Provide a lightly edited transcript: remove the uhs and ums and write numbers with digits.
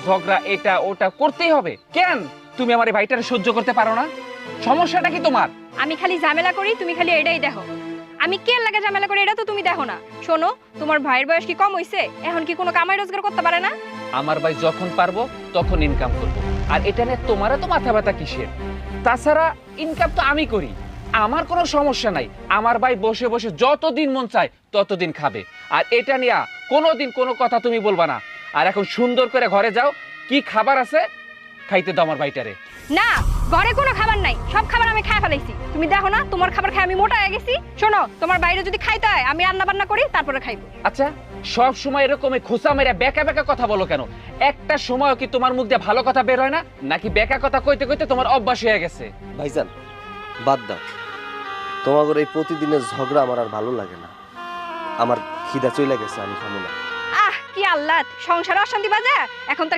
ঝগড়া এটা ওটা করতেই হবে কেন? তুমি আমার এই ভাইটারে সহ্য করতে পারো না? সমস্যাটা কি তোমার? আমি খালি ঝামেলা করি, তুমি খালি এটাই দেখো। আমি কে লাগে ঝামেলা করি এটা তো তুমি দেখো না। শোনো, তোমার ভাইয়ের বয়স কি কম হইছে? এখন কি কোনো কামাই রোজগার করতে পারে না? আমার ভাই যখন পারবো তখন ইনকাম করব। আর এটা নিয়ে তোমারও তো মাথা ব্যথা কিসের? তাছাড়া ইনকাম তো আমি করি, আমার কোনো সমস্যা নাই। আমার ভাই বসে বসে যতদিন মন চায় ততদিন খাবে। আর এটা নিয়ে কোনোদিন কোনো কথা তুমি বলবা না। আর এখন সুন্দর করে ঘরে যাও, কি খাবার আছে খাইতে দাও আমার ভাইটারে। না, ঘরে কোনো খাবার নাই, সব খাবার আমি খাই ফেলাইছি। তুমি দেখো না তোমার খাবার খাই আমি মোটা হয়ে গেছি। শোনো, তোমার বাইরে যদি খাইতে হয় আমি রান্না বান্না করি তারপরে খাইবো। আচ্ছা, সব সময় এরকম খোসা মেরে বেকা বেকা কথা বলো কেন? একটা সময় কি তোমার মুখ দিয়ে ভালো কথা বের হয় না? নাকি বেকা কথা কইতে কইতে তোমার অভ্যাস হয়ে গেছে? ভাইজান বাদ দাও, তোমাদের এই প্রতিদিনের ঝগড়া আমার আর ভালো লাগে না। আমার খিদা চলে গেছে, আমি খাবো না। আহ কি আল্লাহ, সংসারে অশান্তি বাজে এখন তার